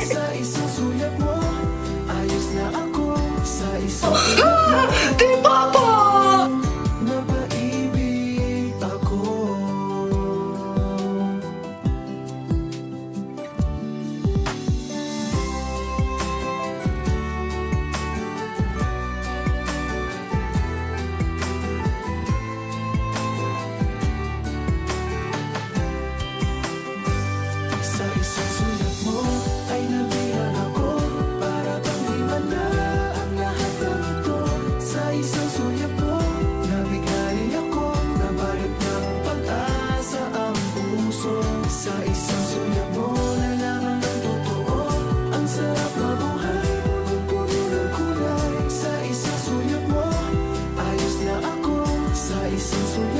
Sa isang sulyap mo, ayos na ako. Sa isang sulyap mo, Di Papa! napaibig ako. Sa isang sulat mo ay nabihan ako. Para bang di man na ang lahat ng ito. Sa isang sulat mo, nabigay ako. Nabalot ng pag-asa ang puso. Sa isang sulat mo, nalaman ng totoo. Ang sarap mabuhay, punong-puno ng kulay. Sa isang sulat mo, ayos na ako. Sa isang sulat